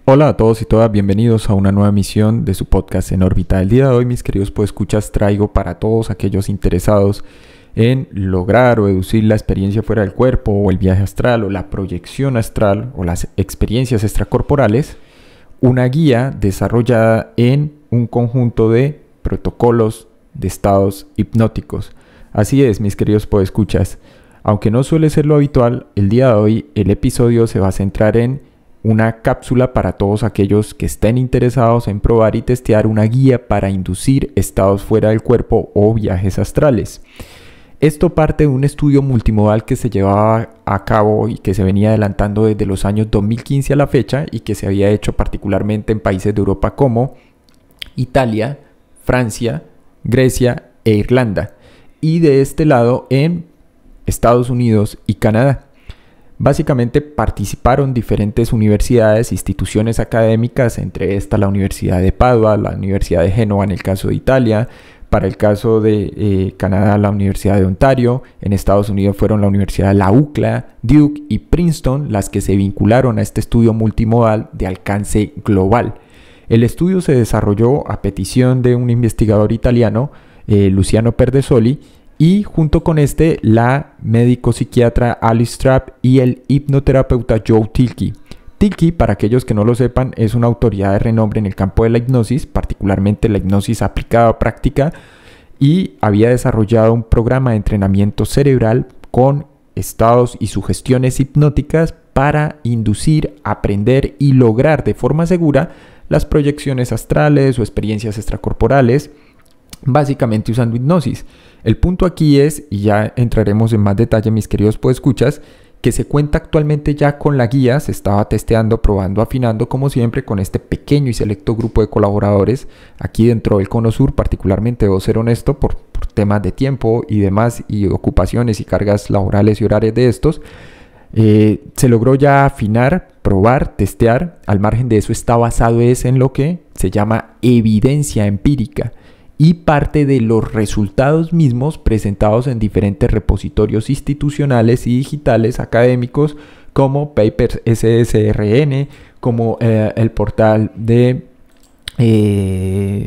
Hola a todos y todas, bienvenidos a una nueva emisión de su podcast En órbita. El día de hoy, mis queridos podescuchas, traigo para todos aquellos interesados en lograr o deducir la experiencia fuera del cuerpo, o el viaje astral, o la proyección astral, o las experiencias extracorporales, una guía desarrollada en un conjunto de protocolos de estados hipnóticos. Así es, mis queridos podescuchas. Aunque no suele ser lo habitual, el día de hoy el episodio se va a centrar en una cápsula para todos aquellos que estén interesados en probar y testear una guía para inducir estados fuera del cuerpo o viajes astrales. Esto parte de un estudio multimodal que se llevaba a cabo y que se venía adelantando desde los años 2015 a la fecha y que se había hecho particularmente en países de Europa como Italia, Francia, Grecia e Irlanda, y de este lado en Estados Unidos y Canadá. Básicamente participaron diferentes universidades, instituciones académicas, entre estas la Universidad de Padua, la Universidad de Génova en el caso de Italia, para el caso de Canadá la Universidad de Ontario, en Estados Unidos fueron la Universidad de la UCLA, Duke y Princeton las que se vincularon a este estudio multimodal de alcance global. El estudio se desarrolló a petición de un investigador italiano, Luciano Perdesoli, y junto con la médico psiquiatra Alice Trapp y el hipnoterapeuta Joe Tilke. Tilke, para aquellos que no lo sepan, es una autoridad de renombre en el campo de la hipnosis, particularmente la hipnosis aplicada o práctica, y había desarrollado un programa de entrenamiento cerebral con estados y sugestiones hipnóticas para inducir, aprender y lograr de forma segura las proyecciones astrales o experiencias extracorporales, básicamente usando hipnosis. El punto aquí es, y ya entraremos en más detalle, mis queridos podescuchas, que se cuenta actualmente ya con la guía, se estaba testeando, probando, afinando, como siempre, con este pequeño y selecto grupo de colaboradores aquí dentro del Cono Sur. Particularmente debo ser honesto por temas de tiempo y demás, y ocupaciones y cargas laborales y horarias de estos. Se logró ya afinar, probar, testear. Al margen de eso está basado en lo que se llama evidencia empírica y parte de los resultados mismos presentados en diferentes repositorios institucionales y digitales académicos como Papers SSRN, como el portal de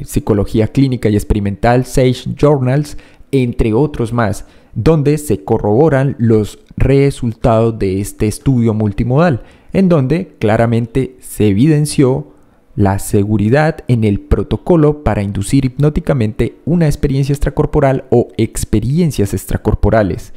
Psicología Clínica y Experimental Sage Journals, entre otros más, donde se corroboran los resultados de este estudio multimodal, en donde claramente se evidenció la seguridad en el protocolo para inducir hipnóticamente una experiencia extracorporal o experiencias extracorporales.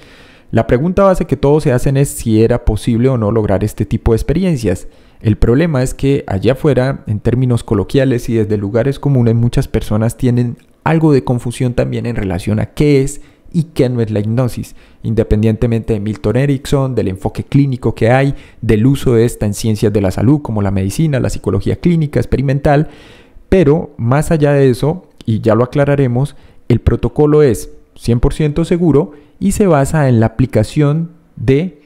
La pregunta base que todos se hacen es si era posible o no lograr este tipo de experiencias. El problema es que allá afuera, en términos coloquiales y desde lugares comunes, muchas personas tienen algo de confusión también en relación a qué es y qué no es la hipnosis, independientemente de Milton Erickson, del enfoque clínico que hay, del uso de esta en ciencias de la salud como la medicina, la psicología clínica, experimental. Pero más allá de eso, y ya lo aclararemos, el protocolo es 100% seguro y se basa en la aplicación de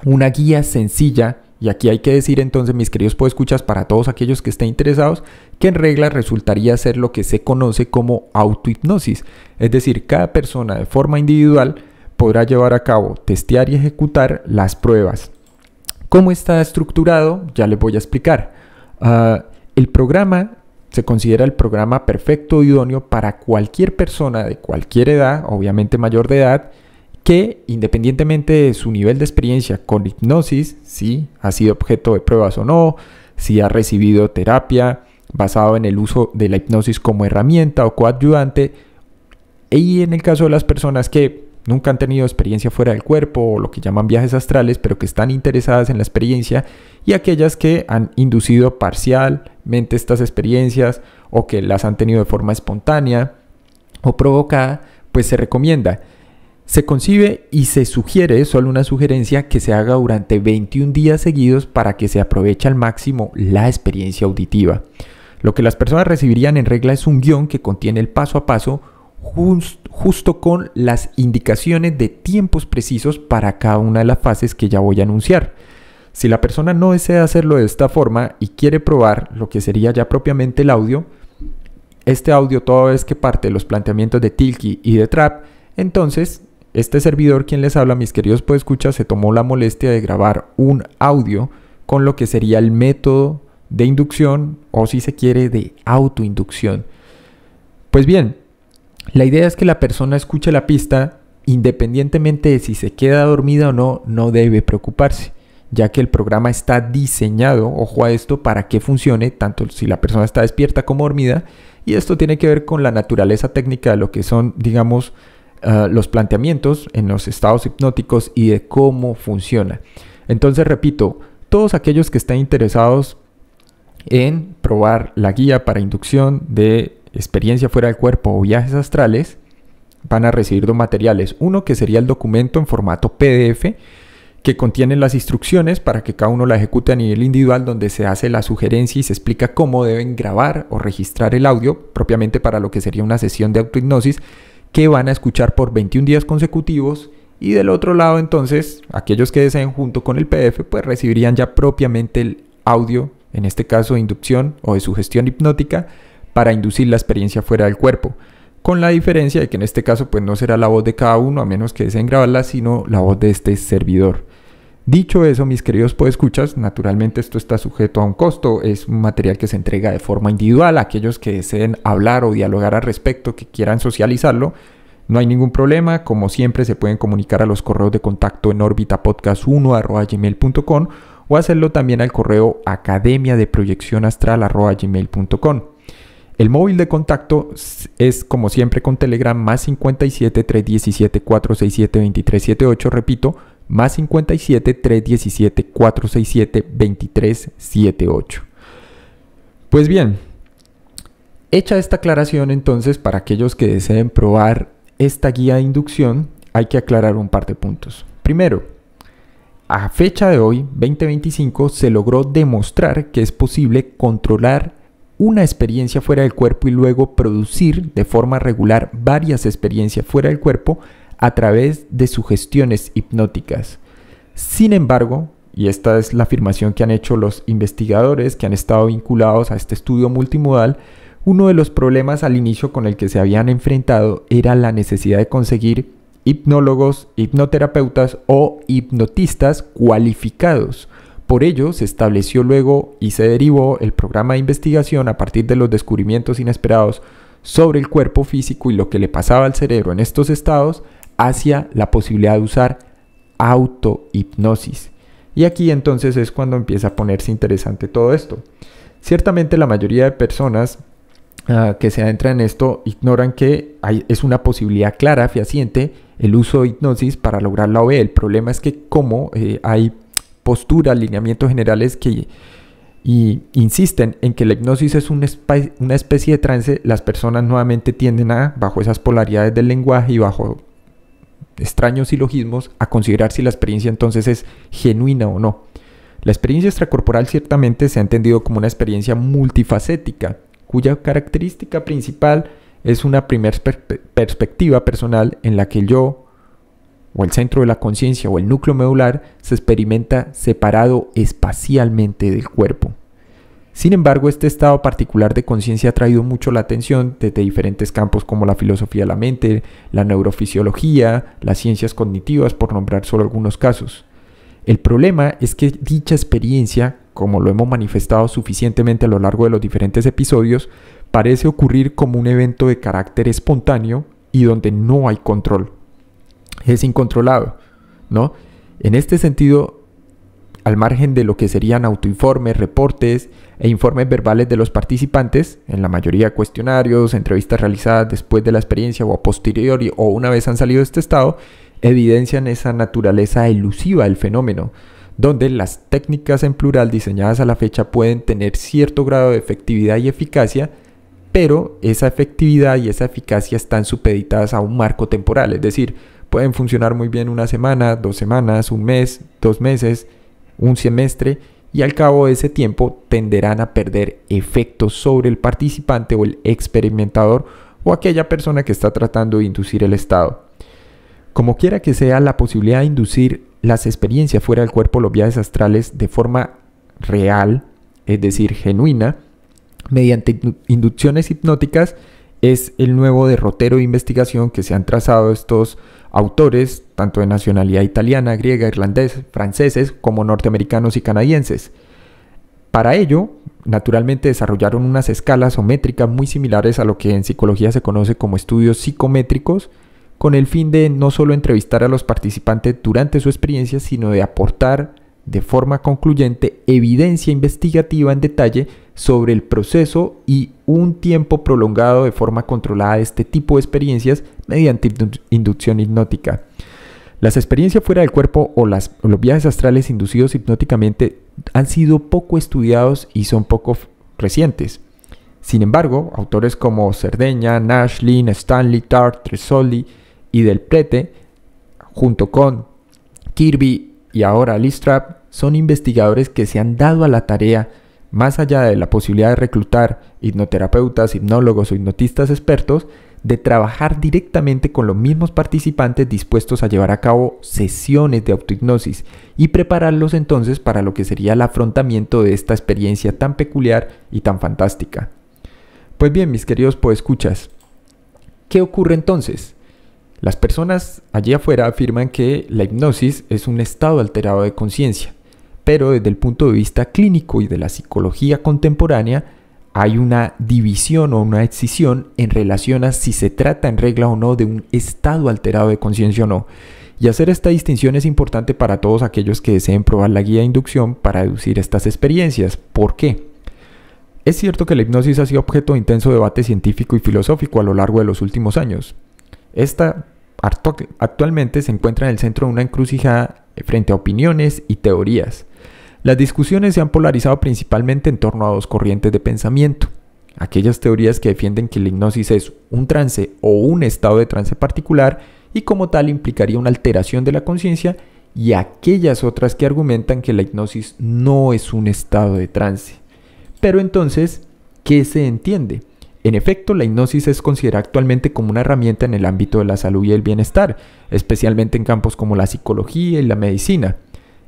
una guía sencilla. Y aquí hay que decir entonces, mis queridos podescuchas, para todos aquellos que estén interesados, que en regla resultaría ser lo que se conoce como autohipnosis. Es decir, cada persona de forma individual podrá llevar a cabo, testear y ejecutar las pruebas. ¿Cómo está estructurado? Ya les voy a explicar. El programa se considera el programa perfecto, idóneo para cualquier persona de cualquier edad, obviamente mayor de edad, que independientemente de su nivel de experiencia con hipnosis, si ha sido objeto de pruebas o no, si ha recibido terapia basado en el uso de la hipnosis como herramienta o coadyuvante, y en el caso de las personas que nunca han tenido experiencia fuera del cuerpo o lo que llaman viajes astrales, pero que están interesadas en la experiencia, y aquellas que han inducido parcialmente estas experiencias o que las han tenido de forma espontánea o provocada, pues se recomienda. Se concibe y se sugiere, solo una sugerencia, que se haga durante 21 días seguidos para que se aproveche al máximo la experiencia auditiva. Lo que las personas recibirían en regla es un guión que contiene el paso a paso justo con las indicaciones de tiempos precisos para cada una de las fases que ya voy a anunciar. Si la persona no desea hacerlo de esta forma y quiere probar lo que sería ya propiamente el audio, este audio toda vez que parte de los planteamientos de Tilke y de Trapp, entonces este servidor, quien les habla, mis queridos podescuchas, se tomó la molestia de grabar un audio con lo que sería el método de inducción o, si se quiere, de autoinducción. Pues bien, la idea es que la persona escuche la pista independientemente de si se queda dormida o no, no debe preocuparse, ya que el programa está diseñado, ojo a esto, para que funcione tanto si la persona está despierta como dormida, y esto tiene que ver con la naturaleza técnica de lo que son, digamos, los planteamientos en los estados hipnóticos y de cómo funciona. Entonces, repito, todos aquellos que estén interesados en probar la guía para inducción de experiencia fuera del cuerpo o viajes astrales, van a recibir dos materiales. Uno que sería el documento en formato PDF que contiene las instrucciones para que cada uno la ejecute a nivel individual, donde se hace la sugerencia y se explica cómo deben grabar o registrar el audio propiamente para lo que sería una sesión de autohipnosis que van a escuchar por 21 días consecutivos. Y del otro lado, entonces, aquellos que deseen junto con el PDF pues recibirían ya propiamente el audio, en este caso de inducción o de sugestión hipnótica, para inducir la experiencia fuera del cuerpo, con la diferencia de que en este caso pues no será la voz de cada uno a menos que deseen grabarla, sino la voz de este servidor. Dicho eso, mis queridos podescuchas, naturalmente esto está sujeto a un costo, es un material que se entrega de forma individual a aquellos que deseen hablar o dialogar al respecto, que quieran socializarlo. No hay ningún problema, como siempre se pueden comunicar a los correos de contacto en orbitapodcast1@gmail.com o hacerlo también al correo academiadeproyeccionastral@gmail.com. El móvil de contacto es, como siempre, con Telegram, más 57 317 467 2378, repito, más 57 317 467 2378. Pues bien, hecha esta aclaración, entonces, para aquellos que deseen probar esta guía de inducción, hay que aclarar un par de puntos. Primero, a fecha de hoy, 2025, se logró demostrar que es posible controlar una experiencia fuera del cuerpo y luego producir de forma regular varias experiencias fuera del cuerpo a través de sugestiones hipnóticas. Sin embargo, y esta es la afirmación que han hecho los investigadores que han estado vinculados a este estudio multimodal, uno de los problemas al inicio con el que se habían enfrentado era la necesidad de conseguir hipnólogos, hipnoterapeutas o hipnotistas cualificados. Por ello, se estableció luego y se derivó el programa de investigación a partir de los descubrimientos inesperados sobre el cuerpo físico y lo que le pasaba al cerebro en estos estados hacia la posibilidad de usar autohipnosis. Y aquí entonces es cuando empieza a ponerse interesante todo esto. Ciertamente la mayoría de personas que se adentran en esto ignoran que es una posibilidad clara, fehaciente, el uso de hipnosis para lograr la OE. El problema es que como hay posturas, lineamientos generales que insisten en que la hipnosis es una especie de trance, las personas nuevamente tienden bajo esas polaridades del lenguaje y bajo extraños silogismos, a considerar si la experiencia entonces es genuina o no. La experiencia extracorporal ciertamente se ha entendido como una experiencia multifacética, cuya característica principal es una primera perspectiva personal en la que el yo, o el centro de la conciencia o el núcleo medular, se experimenta separado espacialmente del cuerpo. Sin embargo, este estado particular de conciencia ha traído mucho la atención desde diferentes campos como la filosofía de la mente, la neurofisiología, las ciencias cognitivas, por nombrar solo algunos casos. El problema es que dicha experiencia, como lo hemos manifestado suficientemente a lo largo de los diferentes episodios, parece ocurrir como un evento de carácter espontáneo y donde no hay control. Es incontrolado, ¿no? En este sentido, al margen de lo que serían autoinformes, reportes e informes verbales de los participantes, en la mayoría de cuestionarios, entrevistas realizadas después de la experiencia o a posteriori o una vez han salido de este estado, evidencian esa naturaleza elusiva del fenómeno, donde las técnicas en plural diseñadas a la fecha pueden tener cierto grado de efectividad y eficacia, pero esa efectividad y esa eficacia están supeditadas a un marco temporal, es decir, pueden funcionar muy bien una semana, 2 semanas, un mes, 2 meses, un semestre, y al cabo de ese tiempo tenderán a perder efectos sobre el participante o el experimentador o aquella persona que está tratando de inducir el estado. Como quiera que sea, la posibilidad de inducir las experiencias fuera del cuerpo, los viajes astrales, de forma real, es decir, genuina, mediante inducciones hipnóticas, es el nuevo derrotero de investigación que se han trazado estos autores, tanto de nacionalidad italiana, griega, irlandés, franceses, como norteamericanos y canadienses. Para ello, Naturalmente desarrollaron unas escalas o métricas muy similares a lo que en psicología se conoce como estudios psicométricos, con el fin de no solo entrevistar a los participantes durante su experiencia, sino de aportar de forma concluyente evidencia investigativa en detalle sobre el proceso y un tiempo prolongado de forma controlada de este tipo de experiencias mediante inducción hipnótica. Las experiencias fuera del cuerpo o los viajes astrales inducidos hipnóticamente han sido poco estudiados y son poco recientes. Sin embargo, autores como Cerdeña, Nash, Lin, Stanley, Tart, Tresoldi y Del Prete, junto con Kirby y ahora Listrap, son investigadores que se han dado a la tarea, más allá de la posibilidad de reclutar hipnoterapeutas, hipnólogos o hipnotistas expertos, de trabajar directamente con los mismos participantes dispuestos a llevar a cabo sesiones de autohipnosis y prepararlos entonces para lo que sería el afrontamiento de esta experiencia tan peculiar y tan fantástica. Pues bien, mis queridos podescuchas, ¿qué ocurre entonces? Las personas allí afuera afirman que la hipnosis es un estado alterado de conciencia, pero desde el punto de vista clínico y de la psicología contemporánea, hay una división o una escisión en relación a si se trata en regla o no de un estado alterado de conciencia o no. Y hacer esta distinción es importante para todos aquellos que deseen probar la guía de inducción para deducir estas experiencias. ¿Por qué? Es cierto que la hipnosis ha sido objeto de intenso debate científico y filosófico a lo largo de los últimos años. Esta actualmente se encuentra en el centro de una encrucijada frente a opiniones y teorías. Las discusiones se han polarizado principalmente en torno a dos corrientes de pensamiento. Aquellas teorías que defienden que la hipnosis es un trance o un estado de trance particular y como tal implicaría una alteración de la conciencia, y aquellas otras que argumentan que la hipnosis no es un estado de trance. Pero entonces, ¿qué se entiende? En efecto, la hipnosis es considerada actualmente como una herramienta en el ámbito de la salud y el bienestar, especialmente en campos como la psicología y la medicina.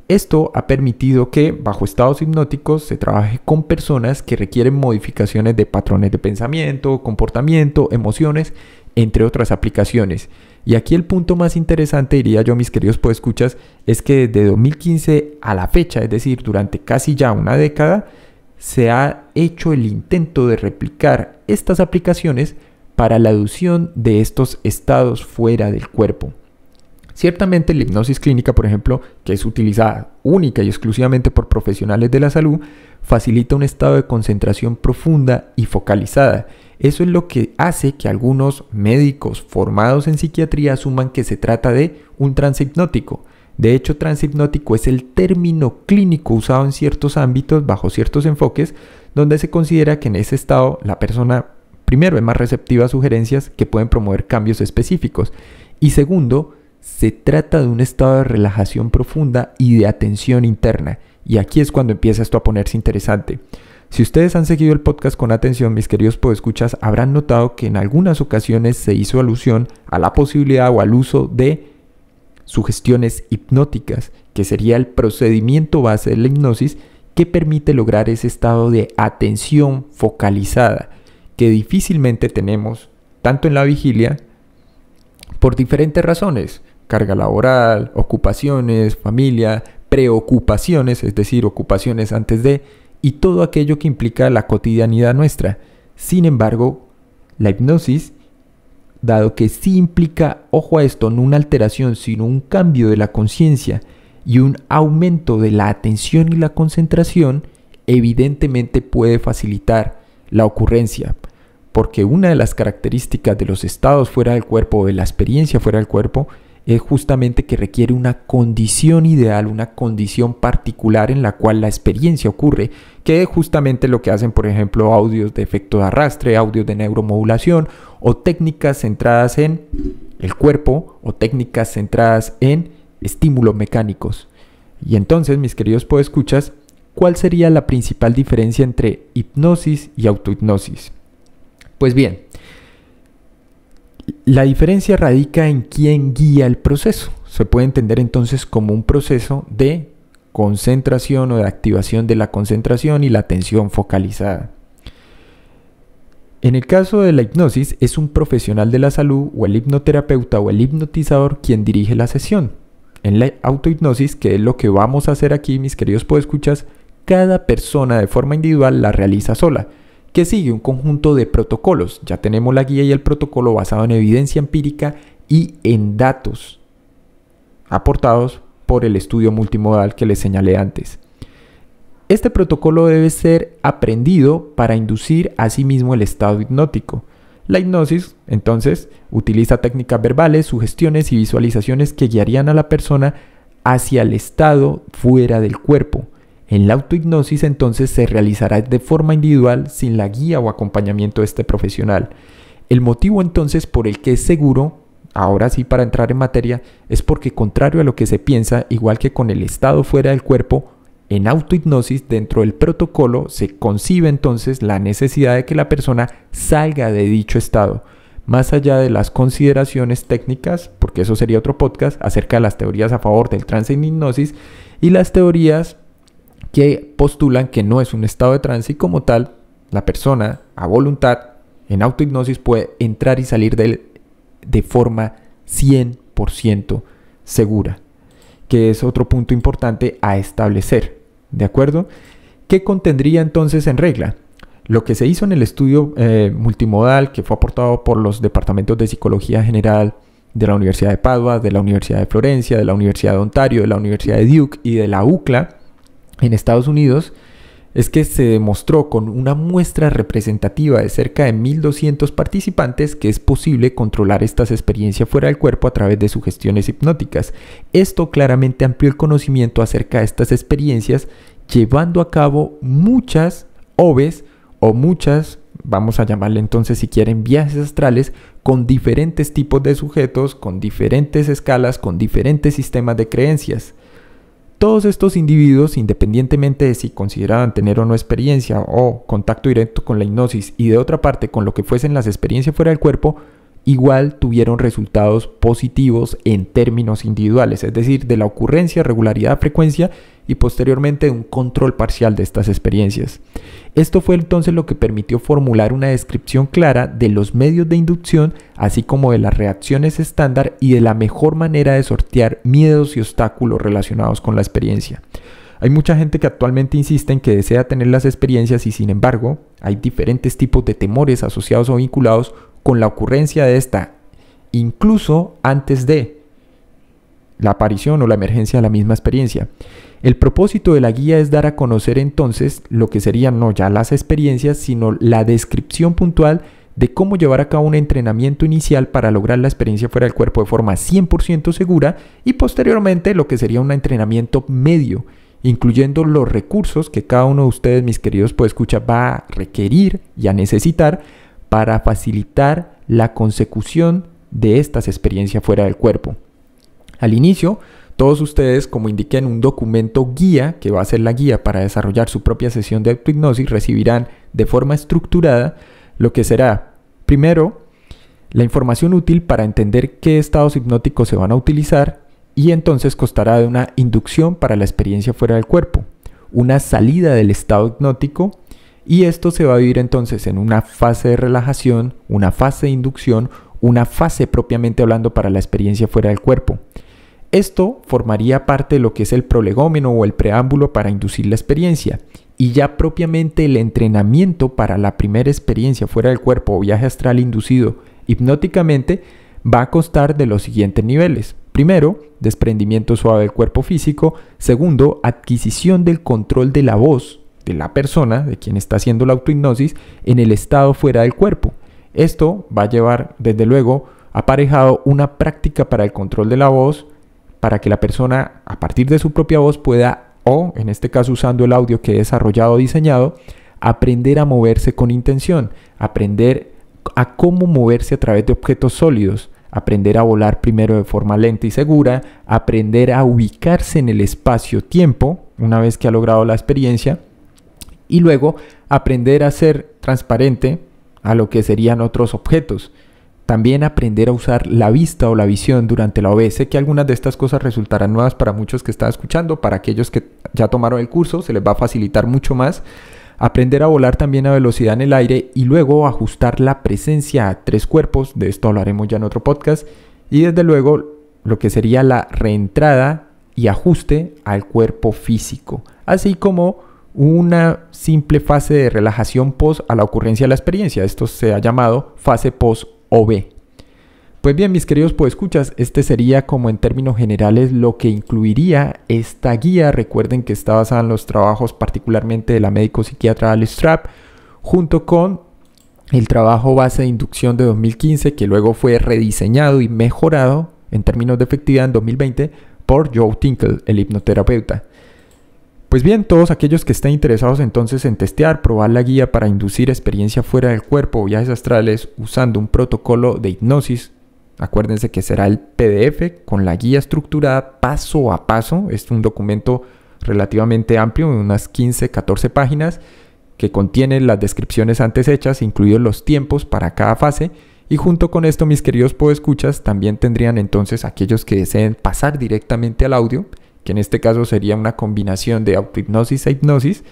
Esto ha permitido que, bajo estados hipnóticos, se trabaje con personas que requieren modificaciones de patrones de pensamiento, comportamiento, emociones, entre otras aplicaciones. Y aquí el punto más interesante, diría yo, mis queridos podescuchas, es que desde 2015 a la fecha, es decir, durante casi ya una década, se ha hecho el intento de replicar estas aplicaciones para la inducción de estos estados fuera del cuerpo. Ciertamente la hipnosis clínica, por ejemplo, que es utilizada única y exclusivamente por profesionales de la salud, facilita un estado de concentración profunda y focalizada. Eso es lo que hace que algunos médicos formados en psiquiatría asuman que se trata de un trance hipnótico. De hecho, trance hipnótico es el término clínico usado en ciertos ámbitos, bajo ciertos enfoques, donde se considera que en ese estado la persona, primero, es más receptiva a sugerencias que pueden promover cambios específicos, y segundo, se trata de un estado de relajación profunda y de atención interna. Y aquí es cuando empieza esto a ponerse interesante. Si ustedes han seguido el podcast con atención, mis queridos podescuchas, habrán notado que en algunas ocasiones se hizo alusión a la posibilidad o al uso de sugestiones hipnóticas, que sería el procedimiento base de la hipnosis que permite lograr ese estado de atención focalizada que difícilmente tenemos tanto en la vigilia por diferentes razones: carga laboral, ocupaciones, familia, preocupaciones, es decir, ocupaciones antes de, y todo aquello que implica la cotidianidad nuestra. Sin embargo, la hipnosis, dado que sí implica, ojo a esto, no una alteración, sino un cambio de la conciencia y un aumento de la atención y la concentración, evidentemente puede facilitar la ocurrencia, porque una de las características de los estados fuera del cuerpo o de la experiencia fuera del cuerpo es justamente que requiere una condición ideal, una condición particular en la cual la experiencia ocurre, que es justamente lo que hacen, por ejemplo, audios de efecto de arrastre, audios de neuromodulación o técnicas centradas en el cuerpo o técnicas centradas en estímulos mecánicos. Y entonces, mis queridos podescuchas, ¿cuál sería la principal diferencia entre hipnosis y autohipnosis? Pues bien, la diferencia radica en quién guía el proceso. Se puede entender entonces como un proceso de concentración o de activación de la concentración y la atención focalizada. En el caso de la hipnosis, es un profesional de la salud o el hipnoterapeuta o el hipnotizador quien dirige la sesión. En la autohipnosis, que es lo que vamos a hacer aquí, mis queridos podescuchas, cada persona de forma individual la realiza sola, que sigue un conjunto de protocolos. Ya tenemos la guía y el protocolo basado en evidencia empírica y en datos aportados por el estudio multimodal que les señalé antes. Este protocolo debe ser aprendido para inducir a sí mismo el estado hipnótico. La hipnosis, entonces, utiliza técnicas verbales, sugestiones y visualizaciones que guiarían a la persona hacia el estado fuera del cuerpo. En la autohipnosis, entonces, se realizará de forma individual sin la guía o acompañamiento de este profesional. El motivo, entonces, por el que es seguro, ahora sí para entrar en materia, es porque, contrario a lo que se piensa, igual que con el estado fuera del cuerpo, en autohipnosis, dentro del protocolo, se concibe entonces la necesidad de que la persona salga de dicho estado, más allá de las consideraciones técnicas, porque eso sería otro podcast, acerca de las teorías a favor del trance en hipnosis y las teorías que postulan que no es un estado de trance y como tal, la persona a voluntad en autohipnosis puede entrar y salir de él de forma 100% segura, que es otro punto importante a establecer. ¿De acuerdo? ¿Qué contendría entonces en regla? Lo que se hizo en el estudio multimodal que fue aportado por los departamentos de Psicología General de la Universidad de Padua, de la Universidad de Florencia, de la Universidad de Ontario, de la Universidad de Duke y de la UCLA en Estados Unidos, es que se demostró con una muestra representativa de cerca de 1.200 participantes que es posible controlar estas experiencias fuera del cuerpo a través de sugestiones hipnóticas. Esto claramente amplió el conocimiento acerca de estas experiencias, llevando a cabo muchas OVEs o muchas, vamos a llamarle entonces si quieren, viajes astrales con diferentes tipos de sujetos, con diferentes escalas, con diferentes sistemas de creencias. Todos estos individuos, independientemente de si consideraban tener o no experiencia o contacto directo con la hipnosis y de otra parte con lo que fuesen las experiencias fuera del cuerpo, igual tuvieron resultados positivos en términos individuales, es decir, de la ocurrencia, regularidad, frecuencia y posteriormente de un control parcial de estas experiencias. Esto fue entonces lo que permitió formular una descripción clara de los medios de inducción, así como de las reacciones estándar y de la mejor manera de sortear miedos y obstáculos relacionados con la experiencia. Hay mucha gente que actualmente insiste en que desea tener las experiencias y sin embargo hay diferentes tipos de temores asociados o vinculados con la ocurrencia de esta, incluso antes de la aparición o la emergencia de la misma experiencia. El propósito de la guía es dar a conocer entonces lo que serían no ya las experiencias, sino la descripción puntual de cómo llevar a cabo un entrenamiento inicial para lograr la experiencia fuera del cuerpo de forma 100% segura y posteriormente lo que sería un entrenamiento medio, incluyendo los recursos que cada uno de ustedes, mis queridos podescuchas, va a requerir y a necesitar para facilitar la consecución de estas experiencias fuera del cuerpo. Al inicio, todos ustedes, como indiqué en un documento guía, que va a ser la guía para desarrollar su propia sesión de autohipnosis, recibirán de forma estructurada lo que será, primero, la información útil para entender qué estados hipnóticos se van a utilizar y entonces constará de una inducción para la experiencia fuera del cuerpo, una salida del estado hipnótico y esto se va a vivir entonces en una fase de relajación, una fase de inducción, una fase propiamente hablando para la experiencia fuera del cuerpo. Esto formaría parte de lo que es el prolegómeno o el preámbulo para inducir la experiencia y ya propiamente el entrenamiento para la primera experiencia fuera del cuerpo o viaje astral inducido hipnóticamente va a constar de los siguientes niveles. Primero, desprendimiento suave del cuerpo físico. Segundo, adquisición del control de la voz de la persona, de quien está haciendo la autohipnosis, en el estado fuera del cuerpo. Esto va a llevar, desde luego, aparejado una práctica para el control de la voz, para que la persona, a partir de su propia voz, pueda, o en este caso usando el audio que he desarrollado o diseñado, aprender a moverse con intención, aprender a cómo moverse a través de objetos sólidos, aprender a volar primero de forma lenta y segura, aprender a ubicarse en el espacio-tiempo, una vez que ha logrado la experiencia, y luego aprender a ser transparente a lo que serían otros objetos. También aprender a usar la vista o la visión durante la OV. Sé que algunas de estas cosas resultarán nuevas para muchos que están escuchando, para aquellos que ya tomaron el curso se les va a facilitar mucho más. Aprender a volar también a velocidad en el aire y luego ajustar la presencia a 3 cuerpos, de esto hablaremos ya en otro podcast, y desde luego lo que sería la reentrada y ajuste al cuerpo físico, así como una simple fase de relajación post a la ocurrencia de la experiencia. Esto se ha llamado fase post-OB. Pues bien, mis queridos podescuchas, este sería como en términos generales lo que incluiría esta guía. Recuerden que está basada en los trabajos particularmente de la médico psiquiatra Alice Trapp, junto con el trabajo base de inducción de 2015, que luego fue rediseñado y mejorado en términos de efectividad en 2020 por Joe Tinkle, el hipnoterapeuta. Pues bien, todos aquellos que estén interesados entonces en testear, probar la guía para inducir experiencia fuera del cuerpo o viajes astrales usando un protocolo de hipnosis, acuérdense que será el PDF con la guía estructurada paso a paso. Es un documento relativamente amplio, unas 15-14 páginas, que contiene las descripciones antes hechas, incluidos los tiempos para cada fase. Y junto con esto, mis queridos podescuchas, también tendrían entonces aquellos que deseen pasar directamente al audio, que en este caso sería una combinación de autohipnosis e hipnosis,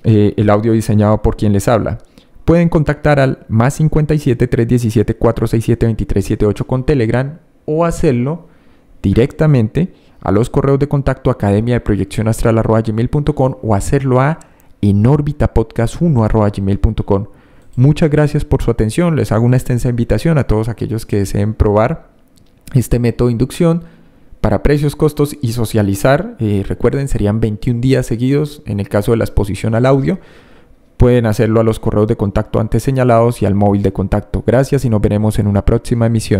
el audio diseñado por quien les habla. Pueden contactar al +57 317 467 2378 con Telegram o hacerlo directamente a los correos de contacto academiadeproyeccionastral@gmail.com o hacerlo a enorbitapodcast1@gmail.com. Muchas gracias por su atención. Les hago una extensa invitación a todos aquellos que deseen probar este método de inducción para precios, costos y socializar. Recuerden, serían 21 días seguidos en el caso de la exposición al audio. Pueden hacerlo a los correos de contacto antes señalados y al móvil de contacto. Gracias y nos veremos en una próxima emisión.